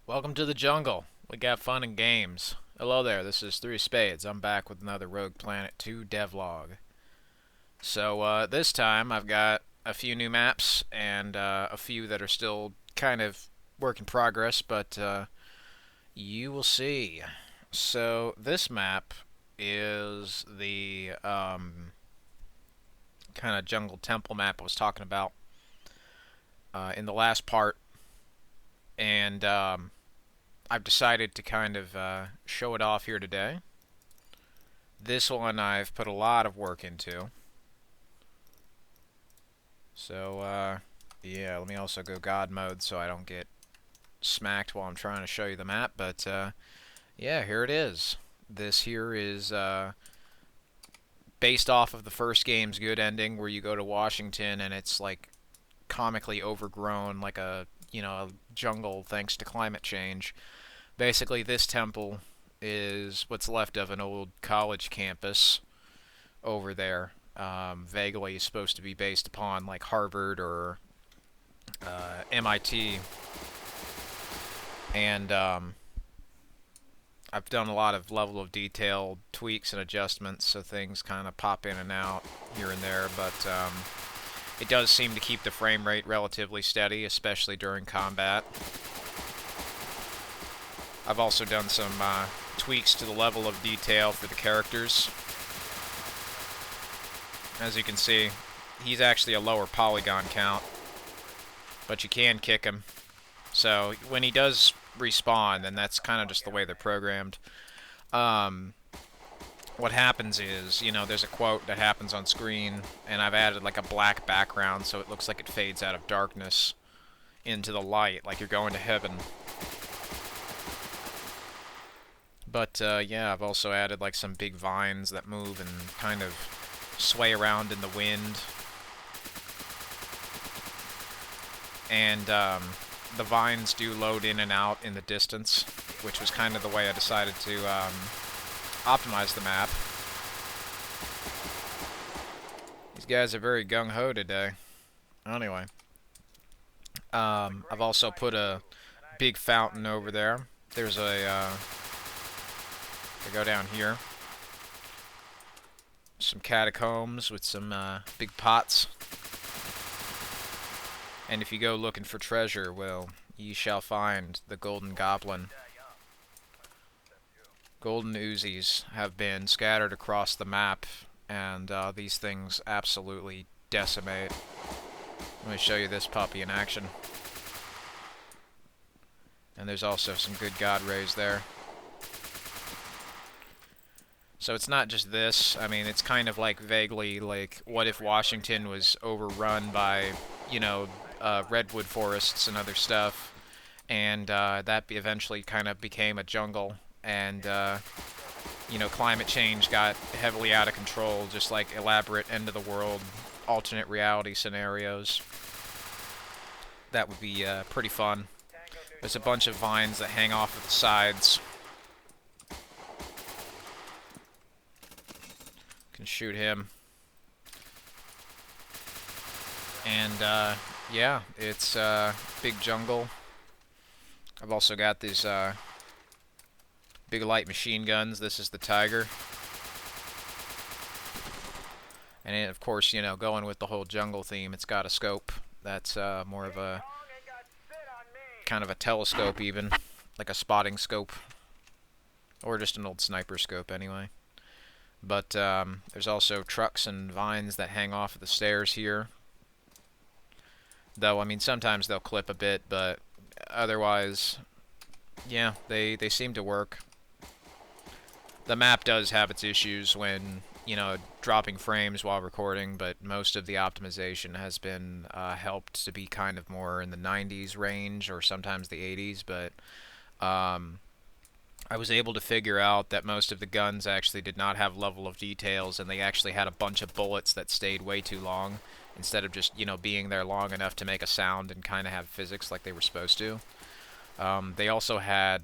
Welcome to the jungle. We got fun and games. Hello there, this is Three Spades. I'm back with another Rogue Planet 2 devlog. So this time I've got a few new maps and a few that are still kind of work in progress, but you will see. So this map is the kind of jungle temple map I was talking about in the last part, and I've decided to kind of show it off here today. This one I've put a lot of work into. So, yeah, let me also go God mode so I don't get smacked while I'm trying to show you the map. But, yeah, here it is. This here is based off of the first game's good ending where you go to Washington and it's, like, comically overgrown like a jungle thanks to climate change. Basically, this temple is what's left of an old college campus over there. Vaguely supposed to be based upon like Harvard or MIT, and I've done a lot of level of detail tweaks and adjustments, so things kind of pop in and out here and there, but it does seem to keep the frame rate relatively steady, especially during combat. I've also done some tweaks to the level of detail for the characters. As you can see, he's actually a lower polygon count, but you can kick him. So when he does respawn, then that's kind of just the way they're programmed. What happens is, there's a quote that happens on screen, and I've added like a black background so it looks like it fades out of darkness into the light, like you're going to heaven. But yeah, I've also added like some big vines that move and kind of sway around in the wind. And the vines do load in and out in the distance, which was kind of the way I decided to optimize the map. These guys are very gung-ho today. Anyway, I've also put a big fountain over there. There's a I go down here. Some catacombs with some big pots. And if you go looking for treasure, well, ye shall find the golden goblin. Golden Uzis have been scattered across the map, and these things absolutely decimate. Let me show you this puppy in action. And there's also some good god rays there. So it's not just this. I mean, it's kind of like vaguely like, what if Washington was overrun by, redwood forests and other stuff, and that eventually kind of became a jungle, and climate change got heavily out of control, just like elaborate end of the world alternate reality scenarios. That would be pretty fun. There's a bunch of vines that hang off of the sides. Can shoot him. And yeah, it's big jungle. I've also got these big light machine guns. This is the Tiger. And it, of course, going with the whole jungle theme, it's got a scope. That's more of a kind of a telescope even, like a spotting scope. Or just an old sniper scope anyway. But there's also trucks and vines that hang off of the stairs here. Though, I mean, sometimes they'll clip a bit, but otherwise, yeah, they seem to work. The map does have its issues when, dropping frames while recording, but most of the optimization has been helped to be kind of more in the 90s range, or sometimes the 80s, but I was able to figure out that most of the guns actually did not have level of details, and they actually had a bunch of bullets that stayed way too long, instead of just, being there long enough to make a sound and kind of have physics like they were supposed to. They also had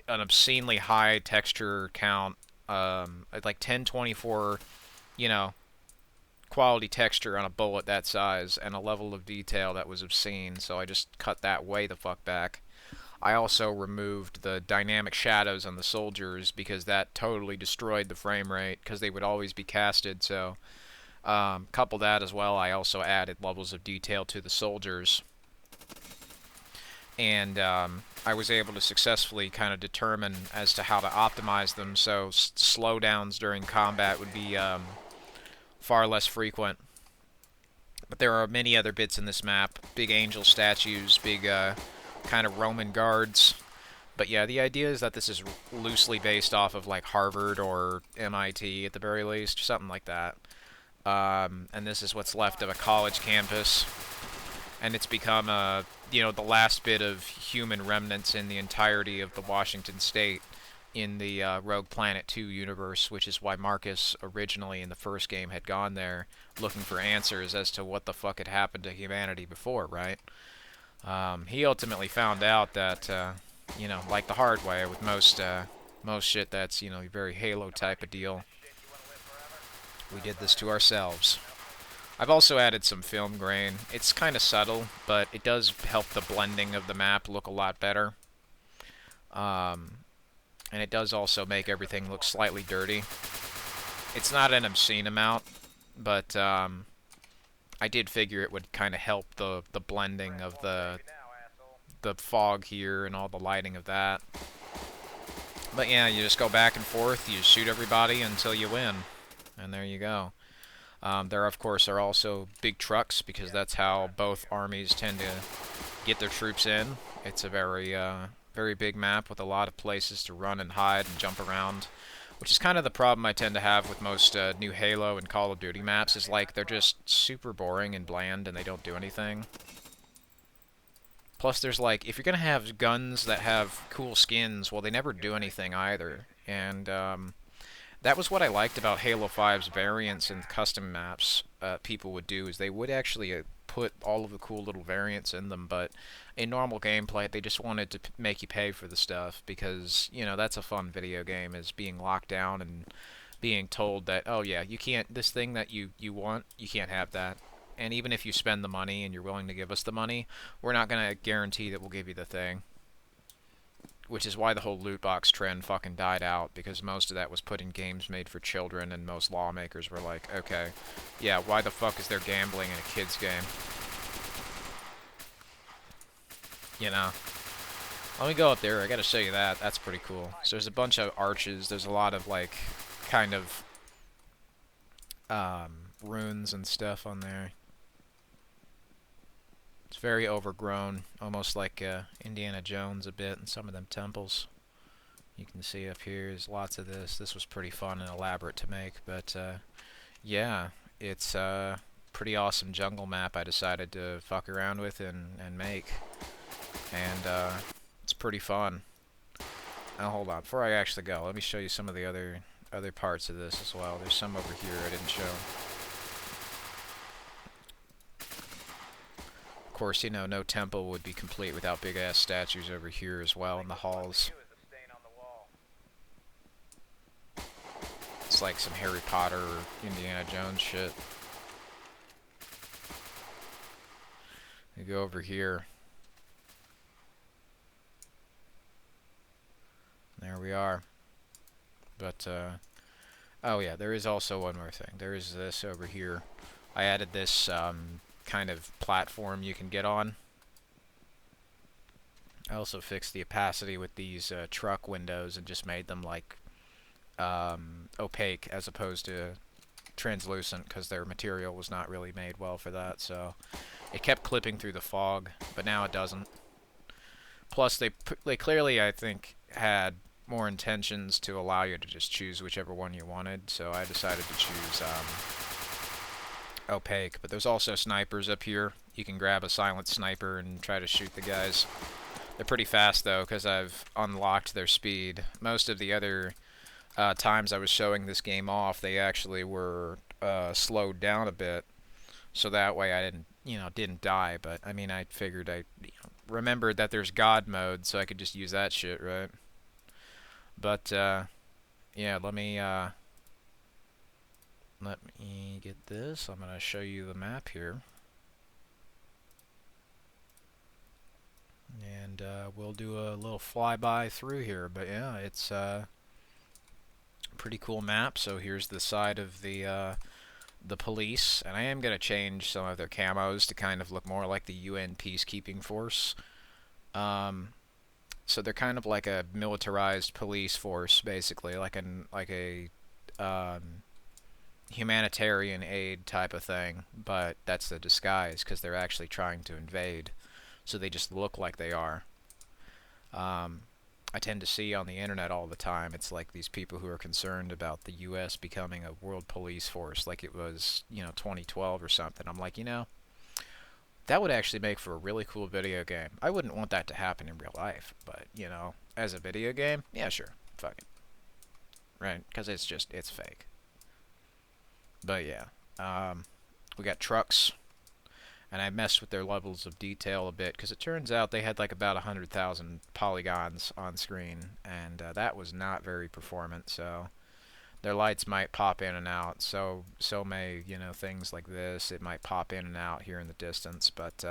an obscenely high texture count, like 1024, quality texture on a bullet that size, and a level of detail that was obscene, so I just cut that way the fuck back. I also removed the dynamic shadows on the soldiers because that totally destroyed the frame rate because they would always be casted. So couple that as well, I also added levels of detail to the soldiers, and I was able to successfully kind of determine as to how to optimize them so slowdowns during combat would be far less frequent. But there are many other bits in this map, big angel statues, big kind of Roman guards. But yeah, the idea is that this is loosely based off of like Harvard or MIT at the very least, something like that. And this is what's left of a college campus, and it's become the last bit of human remnants in the entirety of the Washington state in the Rogue Planet 2 universe, which is why Marcus originally in the first game had gone there looking for answers as to what the fuck had happened to humanity before, right? He ultimately found out that, like the hard way with most shit that's, very Halo type of deal, we did this to ourselves. I've also added some film grain. It's kind of subtle, but it does help the blending of the map look a lot better. And it does also make everything look slightly dirty. It's not an obscene amount, but I did figure it would kind of help the blending of the fog here and all the lighting of that. But yeah, you just go back and forth, you shoot everybody until you win. And there you go. There, of course, are also big trucks, because that's how both armies tend to get their troops in. It's a very big map with a lot of places to run and hide and jump around, which is kind of the problem I tend to have with most new Halo and Call of Duty maps, is like they're just super boring and bland and they don't do anything. Plus, there's like, if you're going to have guns that have cool skins, well, they never do anything either. And that was what I liked about Halo 5's variants and custom maps people would do, is they would actually put all of the cool little variants in them, but in normal gameplay, they just wanted to make you pay for the stuff, because, that's a fun video game, is being locked down and being told that, oh yeah, you can't, this thing that you want, you can't have that. And even if you spend the money and you're willing to give us the money, we're not going to guarantee that we'll give you the thing. Which is why the whole loot box trend fucking died out, because most of that was put in games made for children, and most lawmakers were like, okay, yeah, why the fuck is there gambling in a kid's game? Let me go up there, I gotta show you that, that's pretty cool. So there's a bunch of arches, there's a lot of, like, kind of, runes and stuff on there. It's very overgrown, almost like Indiana Jones a bit in some of them temples. You can see up here, there's lots of this. This was pretty fun and elaborate to make, but yeah, it's a pretty awesome jungle map I decided to fuck around with and make. And it's pretty fun. Now hold on, before I actually go, let me show you some of the other parts of this as well. There's some over here I didn't show. Of course, no temple would be complete without big-ass statues over here as well in the halls. It's like some Harry Potter or Indiana Jones shit. We go over here. There we are. But, oh yeah, there is also one more thing. There is this over here. I added this, kind of platform you can get on. I also fixed the opacity with these truck windows and just made them like opaque as opposed to translucent, because their material was not really made well for that, so it kept clipping through the fog, but now it doesn't. Plus they clearly, I think, had more intentions to allow you to just choose whichever one you wanted, so I decided to choose opaque. But there's also snipers up here. You can grab a silent sniper and try to shoot the guys. They're pretty fast though, because I've unlocked their speed. Most of the other times I was showing this game off, they actually were slowed down a bit, so that way I didn't die. But I mean, I figured I remembered that there's God mode, so I could just use that shit, right? But yeah, let me get this. I'm gonna show you the map here. And we'll do a little flyby through here. But yeah, it's a pretty cool map. So here's the side of the police, and I am going to change some of their camos to kind of look more like the UN peacekeeping force. Um, so they're kind of like a militarized police force, basically, like a humanitarian aid type of thing. But that's the disguise because they're actually trying to invade, so they just look like they are. Um, I tend to see on the internet all the time. It's like these people who are concerned about the U.S. becoming a world police force, like it was, 2012 or something. I'm like, that would actually make for a really cool video game. I wouldn't want that to happen in real life, but as a video game, yeah, sure, fuck it, right? Because it's fake. But yeah, we got trucks, and I messed with their levels of detail a bit because it turns out they had like about 100,000 polygons on screen, and that was not very performant. So their lights might pop in and out. So may things like this. It might pop in and out here in the distance, but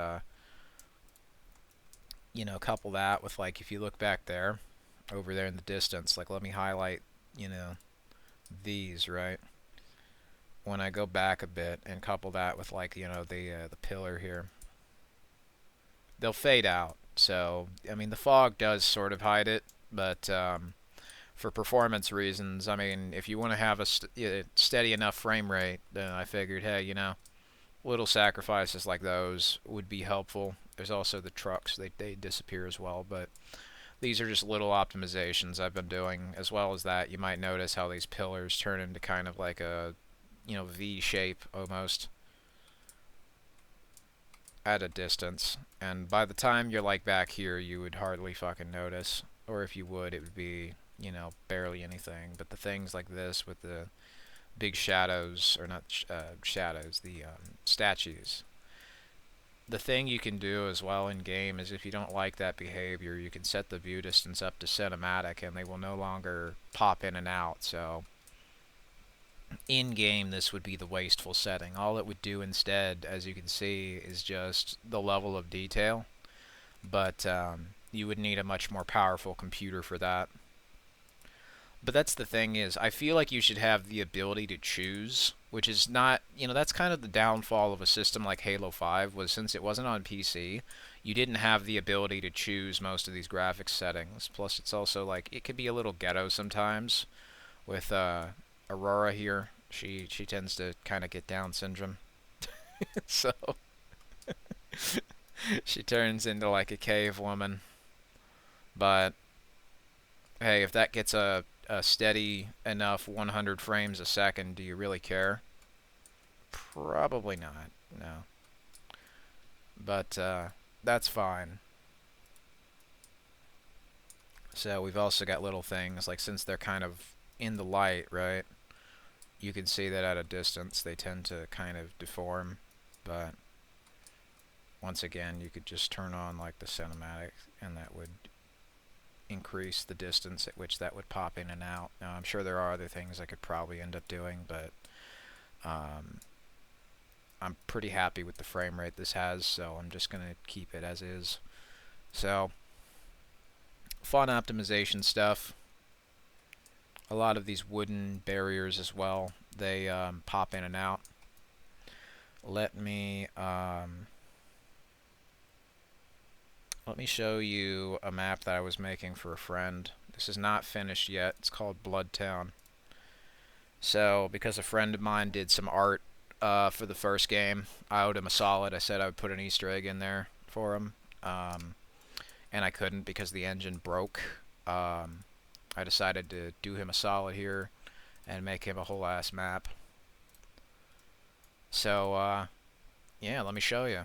couple that with like if you look back there, over there in the distance, like let me highlight these right. When I go back a bit and couple that with like the pillar here, they'll fade out. So I mean the fog does sort of hide it, but for performance reasons, I mean if you want to have a steady enough frame rate, then I figured, hey, little sacrifices like those would be helpful. There's also the trucks; they disappear as well, but these are just little optimizations I've been doing. As well as that, you might notice how these pillars turn into kind of like a V shape almost at a distance, and by the time you're like back here, you would hardly fucking notice, or if you would, it would be barely anything. But the things like this with the big shadows, or not shadows, the statues. The thing you can do as well in game is if you don't like that behavior, you can set the view distance up to cinematic, and they will no longer pop in and out. So in game, this would be the wasteful setting. All it would do instead, as you can see, is just the level of detail, but you would need a much more powerful computer for that. But that's the thing is, I feel like you should have the ability to choose, which is not, that's kind of the downfall of a system like Halo 5, was since it wasn't on PC, you didn't have the ability to choose most of these graphics settings. Plus, it's also like, it could be a little ghetto sometimes with Aurora here. She tends to kind of get Down syndrome. So, she turns into like a cave woman. But, hey, if that gets a steady enough 100 frames a second, do you really care? Probably not, no. But that's fine. So we've also got little things, like since they're kind of in the light, right? You can see that at a distance they tend to kind of deform, but once again, you could just turn on like the cinematic, and that would increase the distance at which that would pop in and out. Now, I'm sure there are other things I could probably end up doing, but I'm pretty happy with the frame rate this has, so I'm just going to keep it as is. So, fun optimization stuff. A lot of these wooden barriers as well, they pop in and out. Let me show you a map that I was making for a friend. This is not finished yet. It's called Bloodtown. So, because a friend of mine did some art for the first game, I owed him a solid. I said I would put an Easter egg in there for him, and I couldn't because the engine broke. I decided to do him a solid here and make him a whole ass map. So, yeah, let me show you.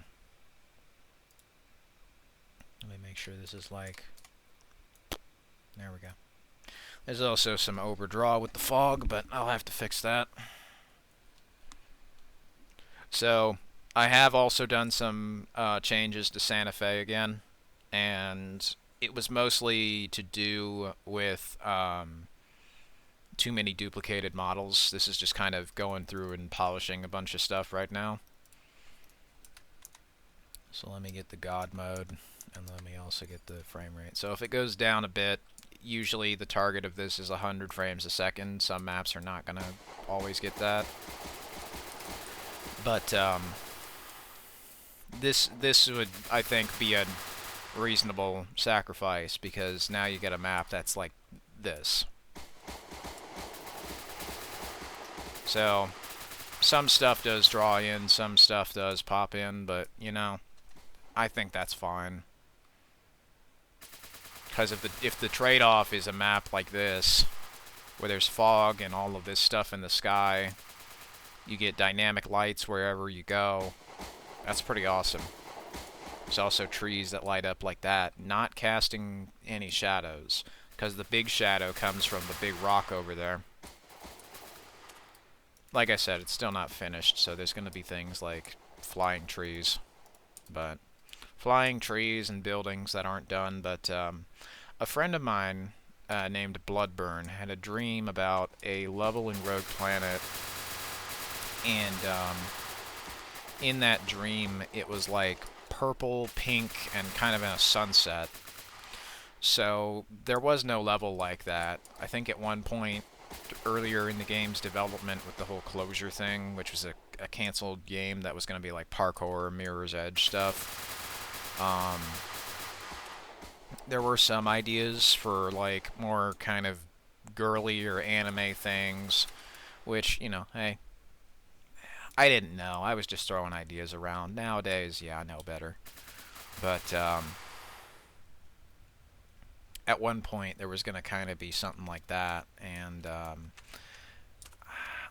Let me make sure this is like... There we go. There's also some overdraw with the fog, but I'll have to fix that. So, I have also done some changes to Santa Fe again, and it was mostly to do with too many duplicated models. This is just kind of going through and polishing a bunch of stuff right now. So let me get the God mode. And let me also get the frame rate. So if it goes down a bit, usually the target of this is 100 frames a second. Some maps are not going to always get that. But this would, I think, be a reasonable sacrifice, because now you get a map that's like this. So some stuff does draw in, some stuff does pop in, but, you know, I think that's fine. Because if the trade-off is a map like this, where there's fog and all of this stuff in the sky, you get dynamic lights wherever you go, that's pretty awesome. There's also trees that light up like that, not casting any shadows, because the big shadow comes from the big rock over there. Like I said, it's still not finished, so there's going to be things like flying trees. But flying trees and buildings that aren't done. But a friend of mine named Bloodburn had a dream about a level in Rogue Planet, and in that dream it was like purple, pink, and kind of in a sunset. So there was no level like that. I think at one point earlier in the game's development with the whole closure thing, which was a canceled game that was going to be like parkour, Mirror's Edge stuff, there were some ideas for like more kind of girly or anime things, which, you know, hey, I didn't know. I was just throwing ideas around. Nowadays, yeah, I know better. But at one point there was going to kind of be something like that, and I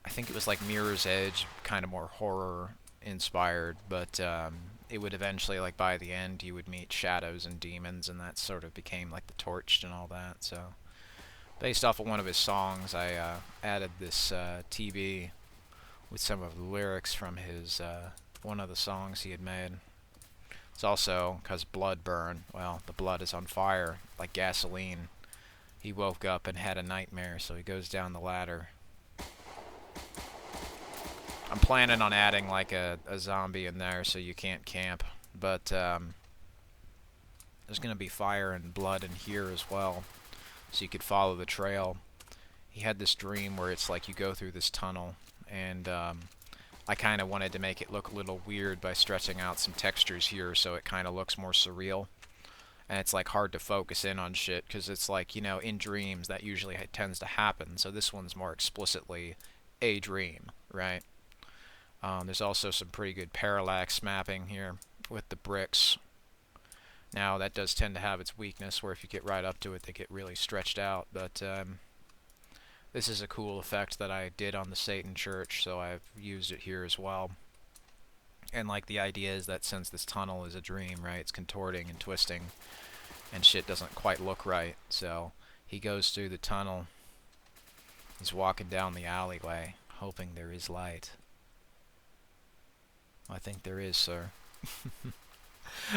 think it was like Mirror's Edge, kind of more horror inspired, but it would eventually, like by the end, you would meet shadows and demons, and that sort of became like the Torched and all that. So based off of one of his songs, I added this TV with some of the lyrics from his one of the songs he had made. It's also because blood burn. Well, the blood is on fire, like gasoline. He woke up and had a nightmare, so he goes down the ladder. I'm planning on adding like a zombie in there so you can't camp, but there's going to be fire and blood in here as well, so you could follow the trail. He had this dream where it's like you go through this tunnel, and I kind of wanted to make it look a little weird by stretching out some textures here so it kind of looks more surreal. And it's like hard to focus in on shit because it's like, you know, in dreams that usually tends to happen. So this one's more explicitly a dream, right? There's also some pretty good parallax mapping here with the bricks. Now that does tend to have its weakness where if you get right up to it they get really stretched out, but this is a cool effect that I did on the Satan Church, so I've used it here as well. And like the idea is that since this tunnel is a dream, right, it's contorting and twisting, and shit doesn't quite look right. So he goes through the tunnel, he's walking down the alleyway, hoping there is light. I think there is, sir.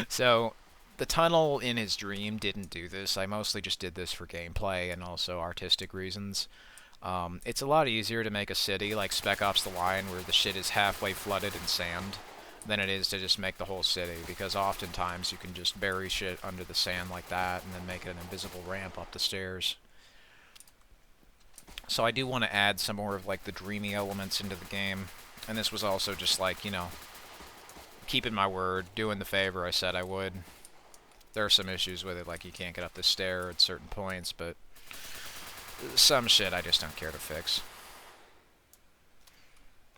So the tunnel in his dream didn't do this. I mostly just did this for gameplay and also artistic reasons. It's a lot easier to make a city like Spec Ops The Line where the shit is halfway flooded in sand than it is to just make the whole city, because oftentimes you can just bury shit under the sand like that and then make it an invisible ramp up the stairs. So I do want to add some more of like the dreamy elements into the game, and this was also just like, you know, keeping my word, doing the favor I said I would. There are some issues with it, like you can't get up the stair at certain points, but some shit I just don't care to fix.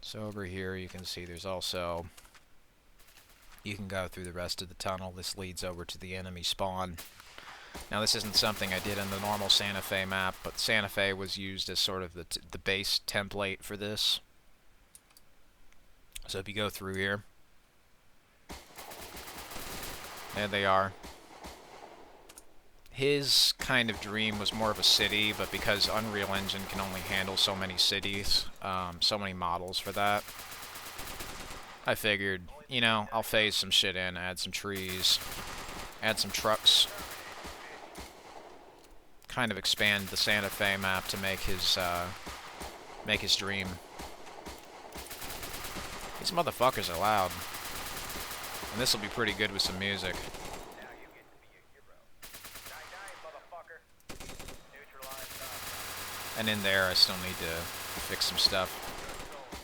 So over here you can see there's also, you can go through the rest of the tunnel. This leads over to the enemy spawn. Now this isn't something I did in the normal Santa Fe map, but Santa Fe was used as sort of the base template for this. So if you go through here, there they are. His kind of dream was more of a city, but because Unreal Engine can only handle so many cities, so many models for that, I figured, you know, I'll phase some shit in, add some trees, add some trucks, kind of expand the Santa Fe map to make his dream. These motherfuckers are loud. And this will be pretty good with some music. And in there, I still need to fix some stuff.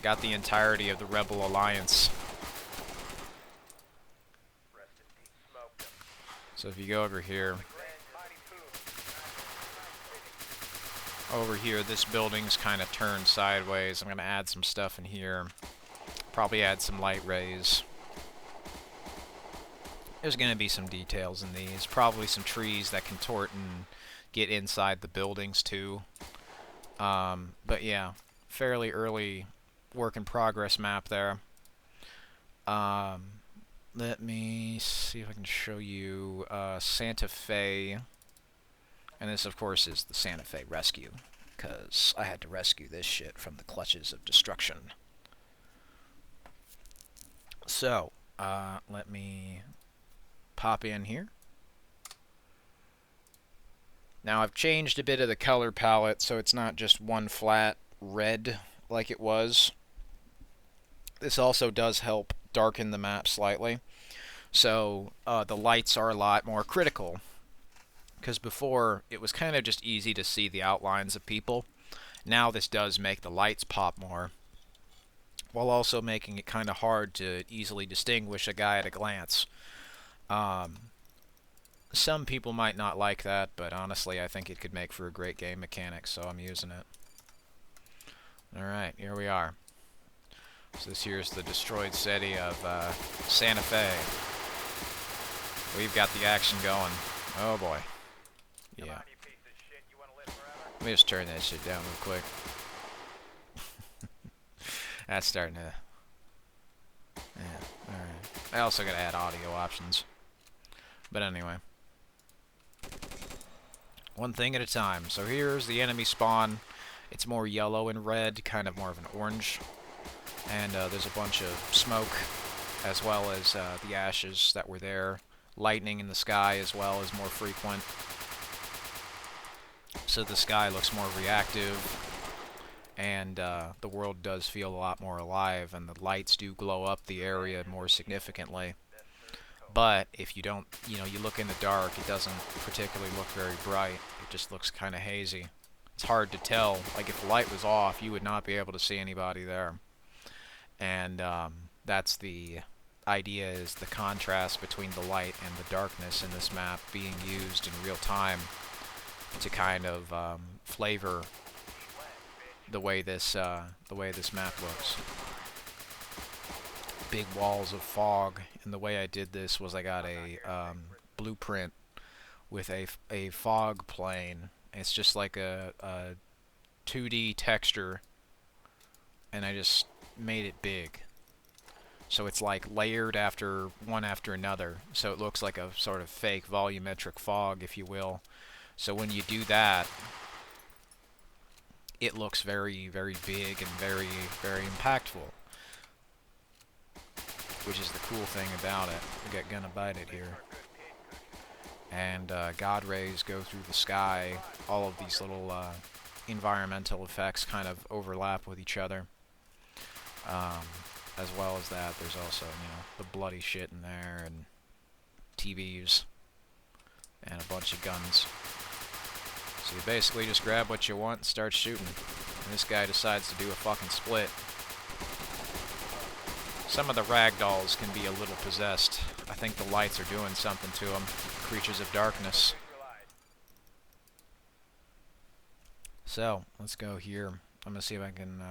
Got the entirety of the Rebel Alliance. So if you go over here, this building's kind of turned sideways. I'm going to add some stuff in here. Probably add some light rays. There's going to be some details in these. Probably some trees that contort and get inside the buildings too. But yeah, fairly early work in progress map there. Let me see if I can show you Santa Fe. And this, of course, is the Santa Fe rescue, because I had to rescue this shit from the clutches of destruction. So, let me pop in here. Now, I've changed a bit of the color palette, so it's not just one flat red like it was. This also does help darken the map slightly. So, the lights are a lot more critical. Because before, it was kind of just easy to see the outlines of people. Now this does make the lights pop more, while also making it kind of hard to easily distinguish a guy at a glance. Some people might not like that, but honestly I think it could make for a great game mechanic, so I'm using it. Alright, here we are. So this here's the destroyed city of Santa Fe. We've got the action going. Oh boy. Yeah. Let me just turn that shit down real quick. That's starting to... Yeah, alright. I also gotta add audio options. But anyway. One thing at a time. So here's the enemy spawn. It's more yellow and red, kind of more of an orange. And there's a bunch of smoke, as well as the ashes that were there. Lightning in the sky as well is more frequent. So the sky looks more reactive, and the world does feel a lot more alive, and the lights do glow up the area more significantly. But if you don't, you look in the dark, it doesn't particularly look very bright. It just looks kind of hazy. It's hard to tell. Like if the light was off, you would not be able to see anybody there. And that's the idea, is the contrast between the light and the darkness in this map being used in real time to kind of flavor the way this map looks. Big walls of fog, and the way I did this was I got a blueprint with a fog plane. It's just like a 2D texture, and I just made it big. So it's like layered after one after another, so it looks like a sort of fake volumetric fog, if you will. So when you do that, it looks very, very big and very, very impactful. Which is the cool thing about it. We got Gonna Bite It here. And God rays go through the sky. All of these little environmental effects kind of overlap with each other. As well as that, there's also, the bloody shit in there, and TVs, and a bunch of guns. So you basically just grab what you want and start shooting. And this guy decides to do a fucking split. Some of the ragdolls can be a little possessed. I think the lights are doing something to them. Creatures of darkness. So, let's go here. I'm gonna see if I can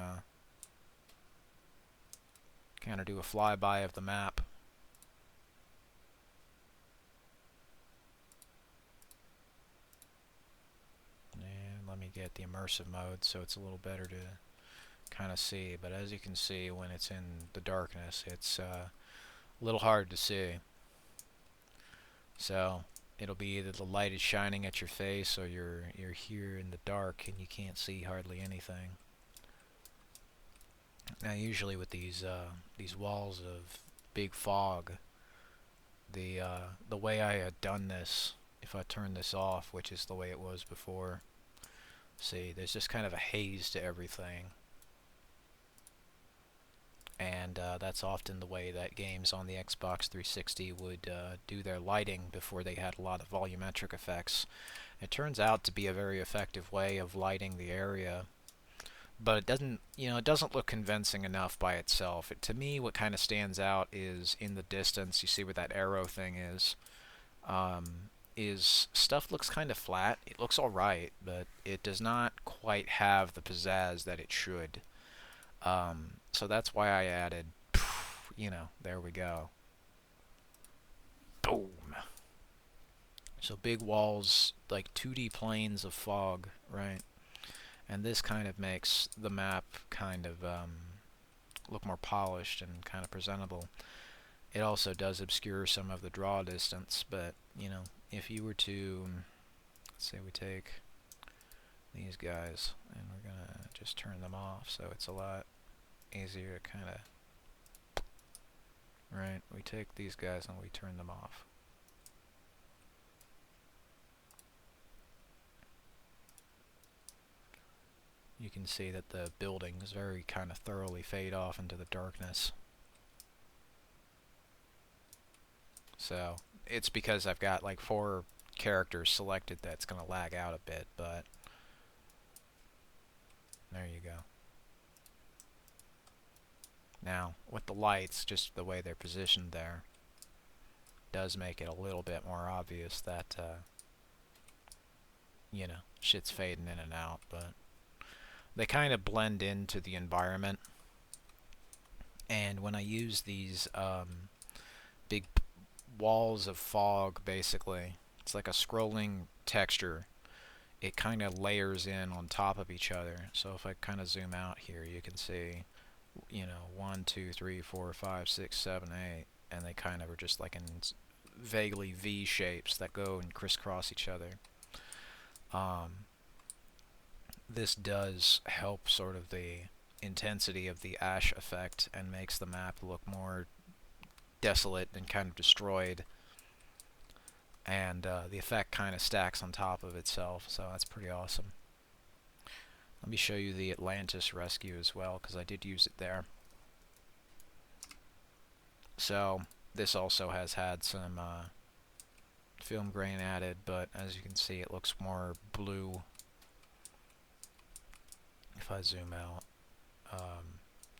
kind of do a flyby of the map. And let me get the immersive mode so it's a little better to kind of see. But as you can see, when it's in the darkness, it's a little hard to see. So it'll be either the light is shining at your face, or you're here in the dark and you can't see hardly anything. Now usually with these walls of big fog, the way I had done this, if I turn this off, which is the way it was before, see, there's just kind of a haze to everything. And that's often the way that games on the Xbox 360 would do their lighting before they had a lot of volumetric effects. It turns out to be a very effective way of lighting the area, but it doesn't, it doesn't look convincing enough by itself. To me, what kind of stands out is in the distance. You see where that arrow thing um, is stuff looks kind of flat. It looks all right, but it does not quite have the pizzazz that it should. So that's why I added, there we go. Boom. So big walls, like 2D planes of fog, right? And this kind of makes the map kind of look more polished and kind of presentable. It also does obscure some of the draw distance, but, if you were to, let's say we take these guys, and we're going to just turn them off, so it's a lot easier to kind of, right, we take these guys and we turn them off. You can see that the buildings very kind of thoroughly fade off into the darkness. So it's because I've got like 4 characters selected that's going to lag out a bit, but there you go. Now, with the lights, just the way they're positioned there, does make it a little bit more obvious that, shit's fading in and out, but they kind of blend into the environment. And when I use these big walls of fog, basically, it's like a scrolling texture. It kind of layers in on top of each other. So if I kind of zoom out here, you can see, 1, 2, 3, 4, 5, 6, 7, 8, and they kind of are just like in vaguely V shapes that go and crisscross each other. This does help sort of the intensity of the ash effect and makes the map look more desolate and kind of destroyed, and the effect kind of stacks on top of itself, so that's pretty awesome. Let me show you the Atlantis rescue as well, because I did use it there. So this also has had some film grain added, but as you can see it looks more blue. If I zoom out,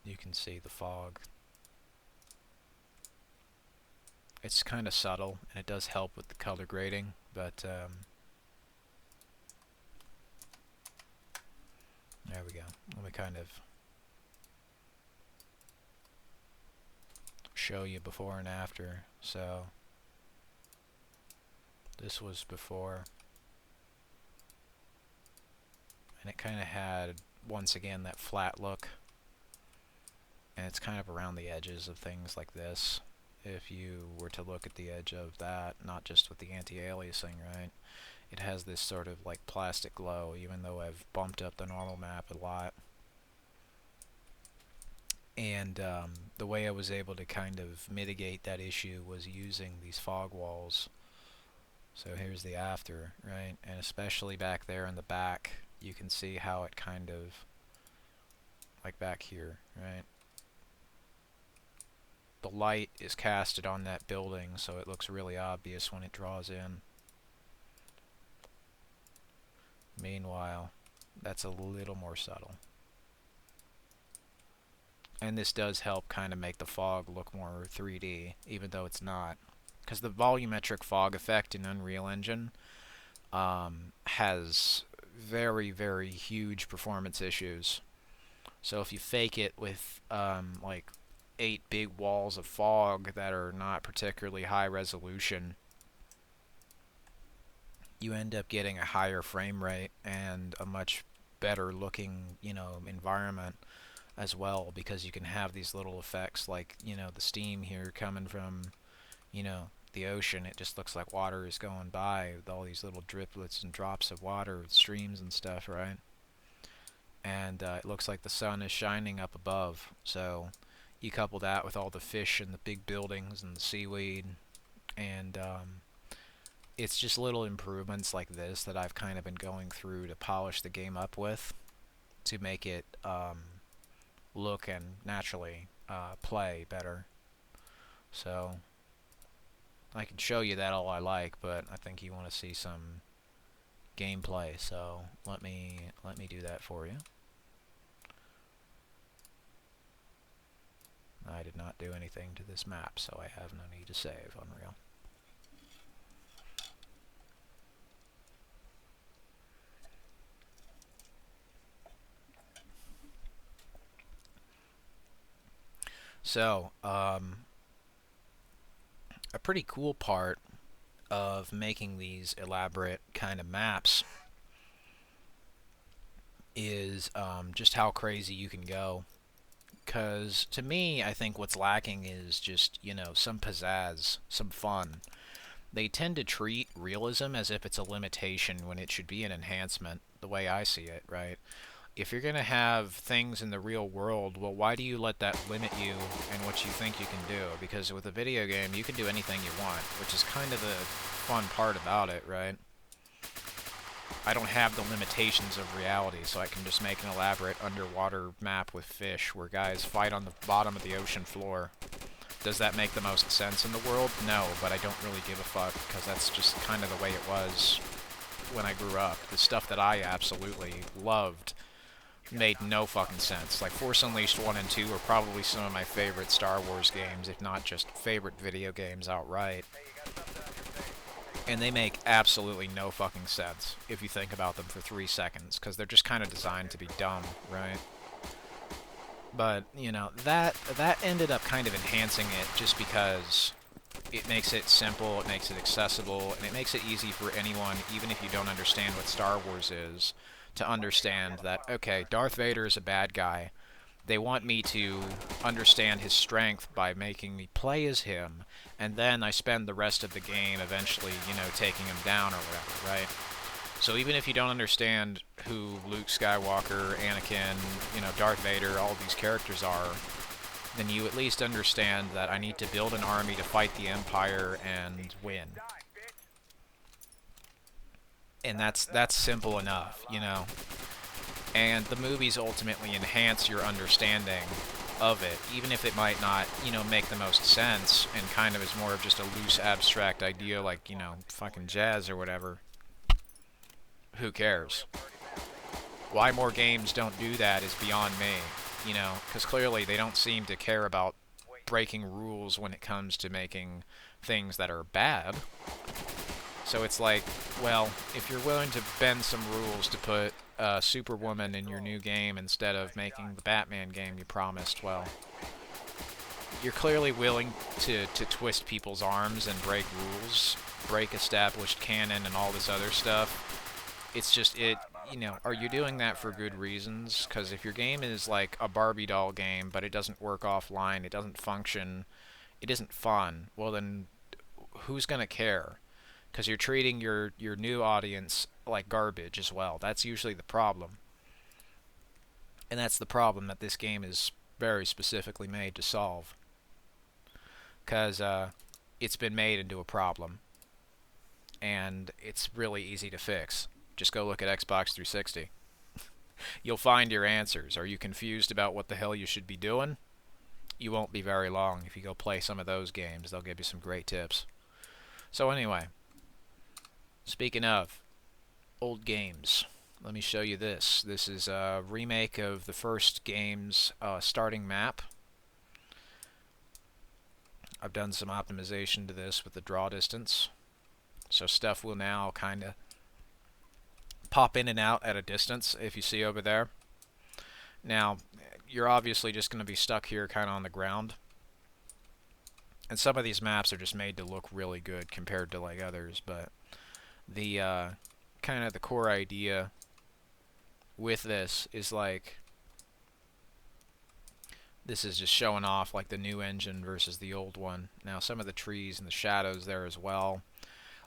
you can see the fog. It's kind of subtle, and it does help with the color grading, but there we go. Let me kind of show you before and after. So this was before, and it kind of had, once again, that flat look, and it's kind of around the edges of things like this. If you were to look at the edge of that, not just with the anti-aliasing, right, it has this sort of like plastic glow, even though I've bumped up the normal map a lot. And the way I was able to kind of mitigate that issue was using these fog walls. So here's the after, right, and especially back there in the back, you can see how it kind of, like back here, right, the light is casted on that building, so it looks really obvious when it draws in. Meanwhile, that's a little more subtle. And this does help kind of make the fog look more 3D, even though it's not. Because the volumetric fog effect in Unreal Engine has very, very huge performance issues. So if you fake it with like 8 big walls of fog that are not particularly high resolution, you end up getting a higher frame rate and a much better looking, environment as well, because you can have these little effects like, the steam here coming from, the ocean. It just looks like water is going by with all these little driplets and drops of water, streams and stuff, right? And it looks like the sun is shining up above. So you couple that with all the fish and the big buildings and the seaweed, and it's just little improvements like this that I've kind of been going through to polish the game up with to make it look and naturally play better. So I can show you that all I like, but I think you want to see some gameplay. So let me do that for you. I did not do anything to this map, so I have no need to save. Unreal. So, a pretty cool part of making these elaborate kind of maps is just how crazy you can go. Because to me, I think what's lacking is just, you know, some pizzazz, some fun. They tend to treat realism as if it's a limitation when it should be an enhancement, the way I see it, right? If you're going to have things in the real world, well, why do you let that limit you and what you think you can do? Because with a video game, you can do anything you want, which is kind of the fun part about it, right? I don't have the limitations of reality, so I can just make an elaborate underwater map with fish where guys fight on the bottom of the ocean floor. Does that make the most sense in the world? No, but I don't really give a fuck, because that's just kind of the way it was when I grew up. The stuff that I absolutely loved made no fucking sense. Like, Force Unleashed 1 and 2 are probably some of my favorite Star Wars games, if not just favorite video games outright. And they make absolutely no fucking sense if you think about them for 3 seconds, because they're just kind of designed to be dumb, right? But, you know, that ended up kind of enhancing it just because it makes it simple, it makes it accessible, and it makes it easy for anyone, even if you don't understand what Star Wars is, to understand that, okay, Darth Vader is a bad guy. They want me to understand his strength by making me play as him, and then I spend the rest of the game eventually, you know, taking him down or whatever, right? So even if you don't understand who Luke Skywalker, Anakin, you know, Darth Vader, all these characters are, then you at least understand that I need to build an army to fight the Empire and win. And that's simple enough, you know. And the movies ultimately enhance your understanding of it, even if it might not, you know, make the most sense and kind of is more of just a loose abstract idea like, you know, fucking jazz or whatever. Who cares? Why more games don't do that is beyond me, you know, because clearly they don't seem to care about breaking rules when it comes to making things that are bad. So it's like, well, if you're willing to bend some rules to put Superwoman in your new game instead of making the Batman game you promised, well, you're clearly willing to twist people's arms and break rules, break established canon and all this other stuff. It's just, you know, are you doing that for good reasons? Because if your game is like a Barbie doll game, but it doesn't work offline, it doesn't function, it isn't fun, well then, who's gonna care? Because you're treating your new audience like garbage as well. That's usually the problem. And that's the problem that this game is very specifically made to solve. Because it's been made into a problem. And it's really easy to fix. Just go look at Xbox 360. You'll find your answers. Are you confused about what the hell you should be doing? You won't be very long. If you go play some of those games, they'll give you some great tips. So anyway, speaking of old games, let me show you this. This is a remake of the first game's starting map. I've done some optimization to this with the draw distance. So stuff will now kind of pop in and out at a distance, if you see over there. Now, you're obviously just going to be stuck here kind of on the ground. And some of these maps are just made to look really good compared to like others, but the kind of the core idea with this is like, this is just showing off like the new engine versus the old one. Now some of the trees and the shadows there as well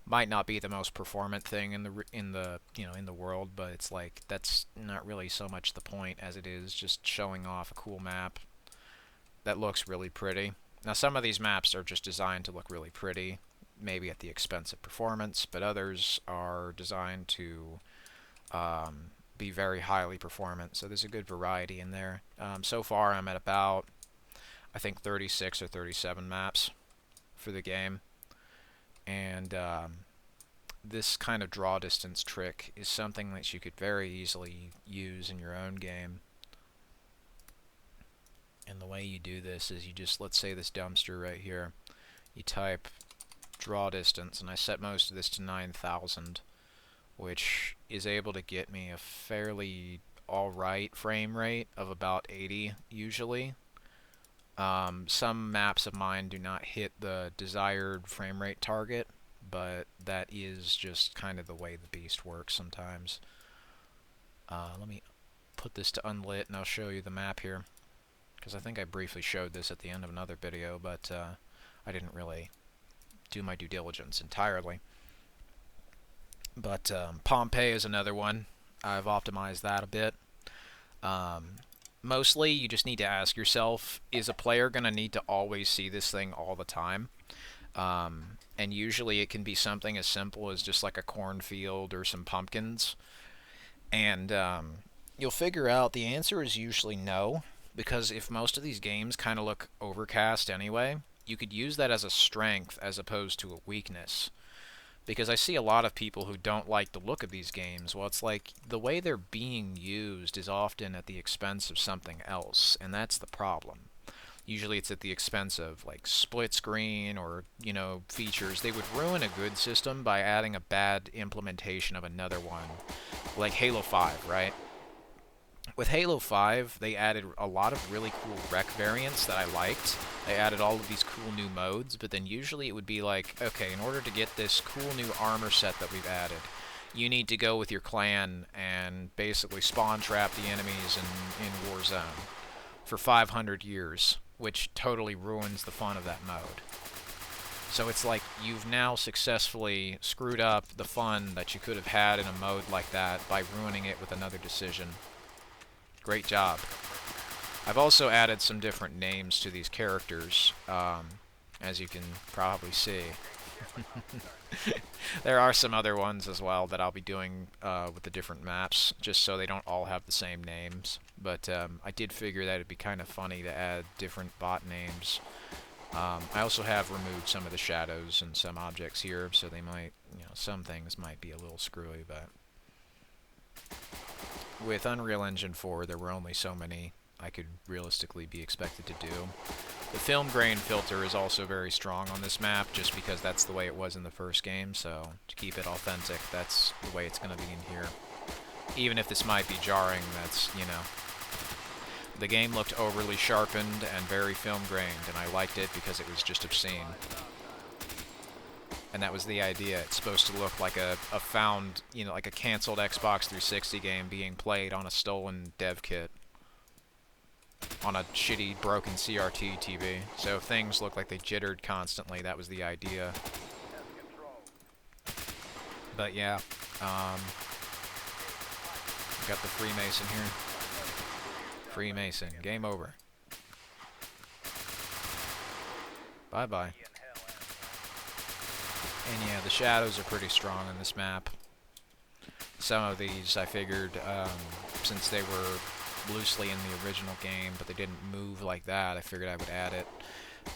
might not be the most performant thing in the you know, in the world, but it's like that's not really so much the point as it is just showing off a cool map that looks really pretty. Now some of these maps are just designed to look really pretty, maybe at the expense of performance, but others are designed to be very highly performant, so there's a good variety in there. So far I'm at about, I think 36 or 37 maps for the game. And this kind of draw distance trick is something that you could very easily use in your own game. And the way you do this is you just, let's say this dumpster right here, you type draw distance, and I set most of this to 9,000, which is able to get me a fairly alright frame rate of about 80 usually. Some maps of mine do not hit the desired frame rate target, but that is just kind of the way the beast works sometimes. Let me put this to unlit and I'll show you the map here, because I think I briefly showed this at the end of another video, but I didn't really do my due diligence entirely. But Pompeii is another one. I've optimized that a bit. Mostly, you just need to ask yourself, is a player going to need to always see this thing all the time? And usually it can be something as simple as just like a cornfield or some pumpkins. And you'll figure out the answer is usually no, because if most of these games kind of look overcast anyway, you could use that as a strength as opposed to a weakness. Because I see a lot of people who don't like the look of these games. Well, it's like the way they're being used is often at the expense of something else, and that's the problem. Usually it's at the expense of like split screen or, you know, features. They would ruin a good system by adding a bad implementation of another one. Like Halo 5, right? With Halo 5, they added a lot of really cool rec variants that I liked. They added all of these cool new modes, but then usually it would be like, okay, in order to get this cool new armor set that we've added, you need to go with your clan and basically spawn trap the enemies in Warzone for 500 years, which totally ruins the fun of that mode. So it's like you've now successfully screwed up the fun that you could have had in a mode like that by ruining it with another decision. Great job. I've also added some different names to these characters, as you can probably see. There are some other ones as well that I'll be doing with the different maps, just so they don't all have the same names. But I did figure that it'd be kind of funny to add different bot names. I also have removed some of the shadows and some objects here, so they might, you know, some things might be a little screwy, but with Unreal Engine 4, there were only so many I could realistically be expected to do. The film grain filter is also very strong on this map, just because that's the way it was in the first game, so to keep it authentic, that's the way it's going to be in here. Even if this might be jarring, that's, you know. The game looked overly sharpened and very film grained, and I liked it because it was just obscene. And that was the idea. It's supposed to look like a found, you know, like a cancelled Xbox 360 game being played on a stolen dev kit on a shitty, broken CRT TV. So if things look like they jittered constantly, that was the idea. But yeah, got the Freemason here. Freemason, game over. Bye-bye. And yeah, the shadows are pretty strong on this map. Some of these I figured, since they were loosely in the original game, but they didn't move like that, I figured I would add it.